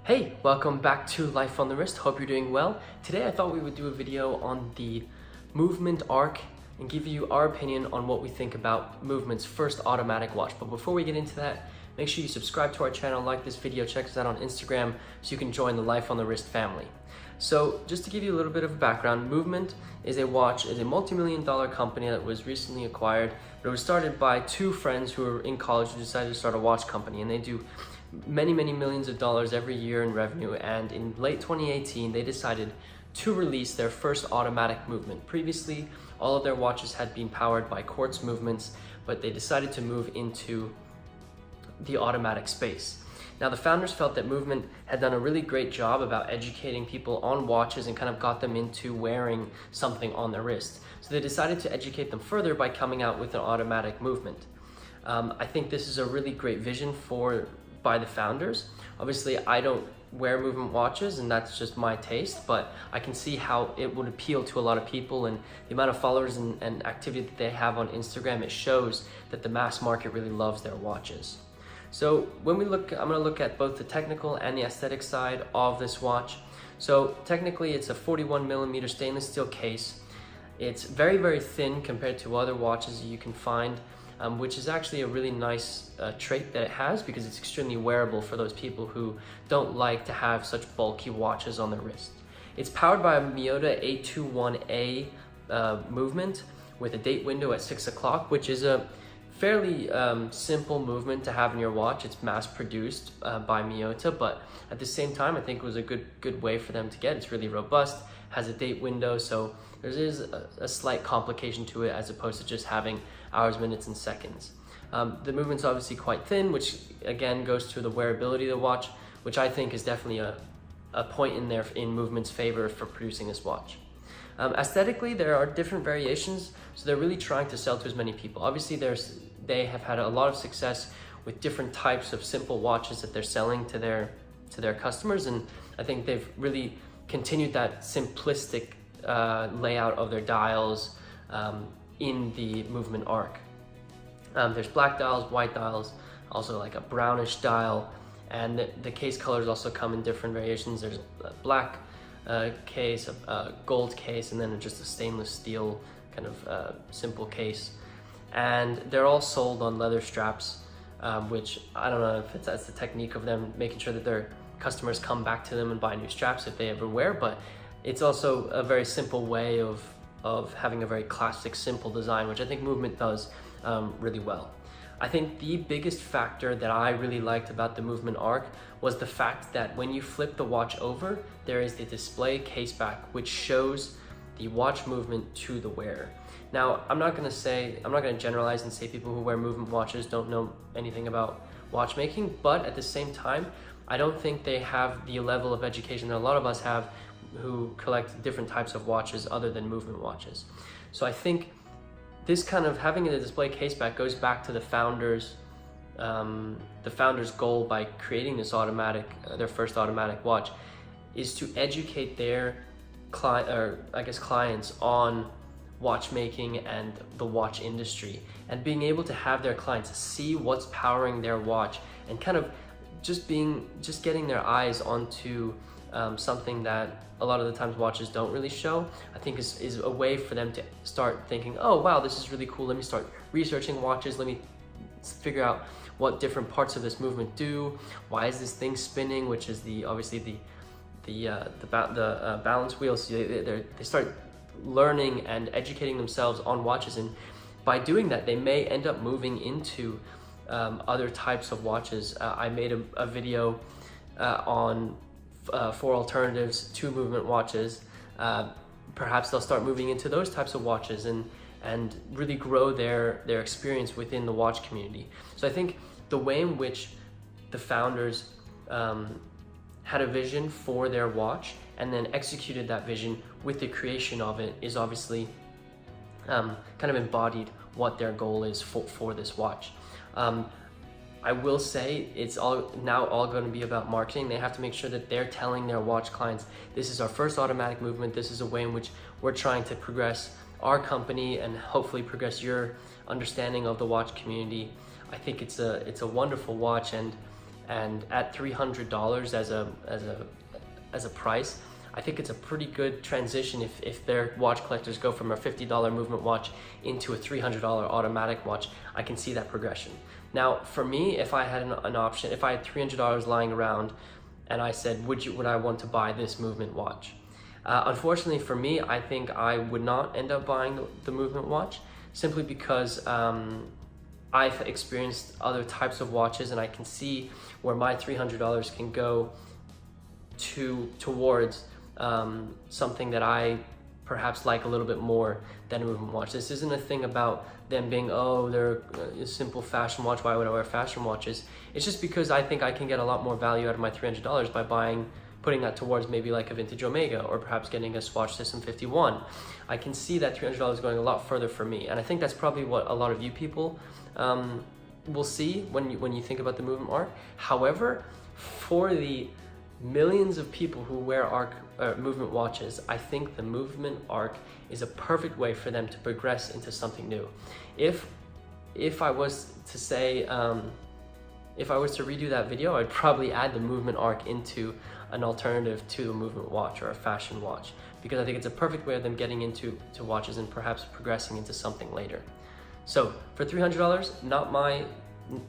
Hey, welcome back to Life on the Wrist. Hope you're doing well. Today I thought we would do a video on the MVMT Arc and give you our opinion on what we think about MVMT's first automatic watch. But before we get into that, make sure you subscribe to our channel, like this video, check us out on Instagram so you can join the Life on the Wrist family. So just to give you a little bit of background, MVMT is a multi-million-dollar company that was recently acquired, but it was started by two friends who were in college who decided to start a watch company, and they do many millions of dollars every year in revenue. And in late 2018 they decided to release their first automatic movement. Previously all of their watches had been powered by quartz movements, but they decided to move into the automatic space. Now the founders felt that MVMT had done a really great job about educating people on watches and kind of got them into wearing something on their wrist. So they decided to educate them further by coming out with an automatic movement. I think this is a really great vision by the founders. Obviously I don't wear MVMT watches and that's just my taste, but I can see how it would appeal to a lot of people, and the amount of followers and activity that they have on Instagram, it shows that the mass market really loves their watches. So when we look, I'm going to look at both the technical and the aesthetic side of this watch. So technically it's a 41mm stainless steel case. It's very thin compared to other watches you can find, which is actually a really nice trait that it has, because it's extremely wearable for those people who don't like to have such bulky watches on their wrist. It's powered by a Miyota A21A movement with a date window at 6 o'clock, which is a fairly simple movement to have in your watch. It's mass produced by Miyota, but at the same time I think it was a good way for them to get. It's really robust, has a date window, so there is a slight complication to it as opposed to just having hours, minutes, and seconds. The movement's obviously quite thin, which again goes to the wearability of the watch, which I think is definitely a point in MVMT's favor for producing this watch. Aesthetically, there are different variations, so they're really trying to sell to as many people. Obviously they have had a lot of success with different types of simple watches that they're selling to their customers, and I think they've really continued that simplistic layout of their dials in the MVMT Arc. There's black dials, white dials, also like a brownish dial, and the case colors also come in different variations. There's a black case, a gold case, and then just a stainless steel kind of simple case. And they're all sold on leather straps, which I don't know if that's the technique of them making sure that their customers come back to them and buy new straps if they ever wear, but it's also a very simple way of having a very classic, simple design, which I think MVMT does really well. I think the biggest factor that I really liked about the MVMT Arc was the fact that when you flip the watch over, there is the display case back, which shows the watch movement to the wearer. Now, I'm not going to generalize and say people who wear MVMT watches don't know anything about watchmaking, but at the same time, I don't think they have the level of education that a lot of us have who collect different types of watches other than MVMT watches. So I think this kind of having a display case back goes back to the founders' goal by creating this their first automatic watch, is to educate their clients on watchmaking and the watch industry, and being able to have their clients see what's powering their watch, and kind of just getting their eyes onto something that a lot of the times watches don't really show, I think is a way for them to start thinking, oh wow, this is really cool, let me start researching watches, let me figure out what different parts of this movement do, why is this thing spinning, which is obviously the balance wheels. They start learning and educating themselves on watches, and by doing that they may end up moving into other types of watches. I made a video on 4 alternatives to MVMT watches. Perhaps they'll start moving into those types of watches and really grow their experience within the watch community. So I think the way in which the founders had a vision for their watch and then executed that vision with the creation of it is obviously kind of embodied what their goal is for this watch. I will say it's now all going to be about marketing. They have to make sure that they're telling their watch clients, this is our first automatic movement, this is a way in which we're trying to progress our company and hopefully progress your understanding of the watch community. I think it's a wonderful watch, and and at $300 as a price, I think it's a pretty good transition if their watch collectors go from a $50 movement watch into a $300 automatic watch. I can see that progression. Now, for me, if I had an option, if I had $300 lying around and I said, would I want to buy this movement watch? Unfortunately for me, I think I would not end up buying the movement watch, simply because I've experienced other types of watches, and I can see where my $300 can go towards something that I perhaps like a little bit more than a movement watch. This isn't a thing about them being, oh, they're a simple fashion watch, why would I wear fashion watches? It's just because I think I can get a lot more value out of my $300 by putting that towards maybe like a vintage Omega, or perhaps getting a Swatch System 51. I can see that $300 going a lot further for me, and I think that's probably what a lot of you people will see when you think about the movement Arc. However, for the millions of people who wear movement watches, I think the movement Arc is a perfect way for them to progress into something new. If I was to say, if I was to redo that video, I'd probably add the movement Arc into an alternative to a movement watch or a fashion watch, because I think it's a perfect way of them getting into watches and perhaps progressing into something later. So for $300,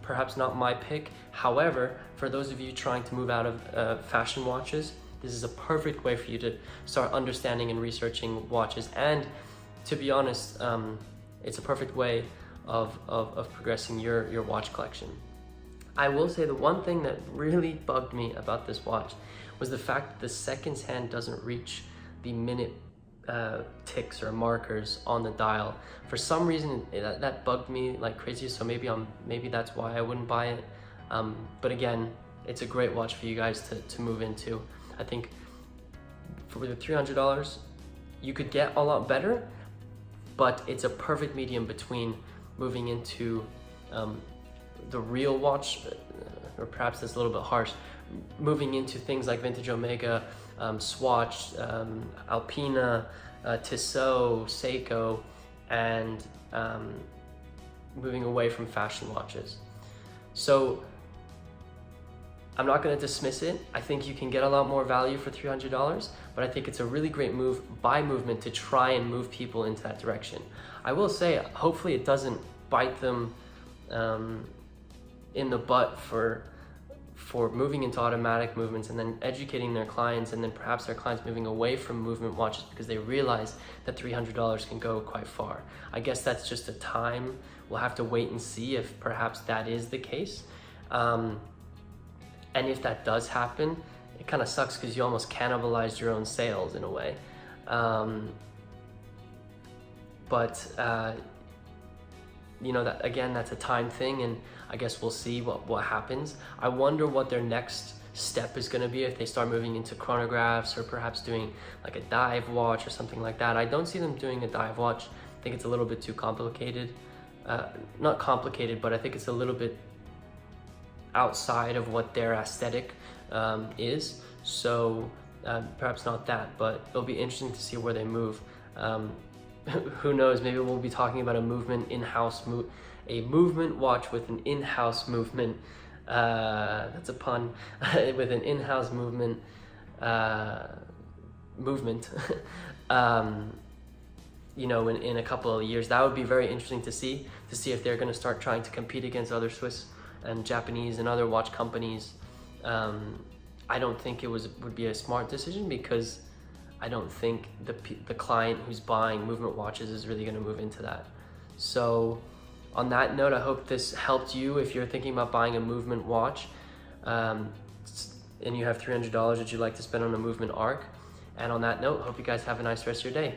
perhaps not my pick. However, for those of you trying to move out of fashion watches, this is a perfect way for you to start understanding and researching watches. And to be honest, it's a perfect way of progressing your watch collection. I will say the one thing that really bugged me about this watch was the fact that the seconds hand doesn't reach the minute ticks or markers on the dial. For some reason, that bugged me like crazy, so maybe that's why I wouldn't buy it. But again, it's a great watch for you guys to move into. I think for the $300, you could get a lot better, but it's a perfect medium between moving into the real watch, or perhaps that's a little bit harsh, moving into things like vintage Omega, Swatch, Alpina, Tissot, Seiko, and moving away from fashion watches. So I'm not going to dismiss it. I think you can get a lot more value for $300, but I think it's a really great move by Movement to try and move people into that direction. I will say, hopefully it doesn't bite them in the butt for moving into automatic movements and then educating their clients, and then perhaps their clients moving away from movement watches because they realize that $300 can go quite far. I guess that's just a time. We'll have to wait and see if perhaps that is the case. And if that does happen, it kind of sucks because you almost cannibalized your own sales in a way. You know, that again, that's a time thing, and I guess we'll see what happens. I wonder what their next step is going to be, if they start moving into chronographs or perhaps doing like a dive watch or something like that. I don't see them doing a dive watch. I think it's a little bit too complicated. Not complicated, but I think it's a little bit outside of what their aesthetic is. So perhaps not that, but it'll be interesting to see where they move. Who knows, maybe we'll be talking about a movement a movement watch with an in-house movement, that's a pun, with an in-house movement, you know, in a couple of years. That would be very interesting to see if they're going to start trying to compete against other Swiss and Japanese and other watch companies. I don't think it would be a smart decision, because I don't think the client who's buying movement watches is really going to move into that. So on that note, I hope this helped you if you're thinking about buying a movement watch and you have $300 that you'd like to spend on a movement Arc. And on that note, hope you guys have a nice rest of your day.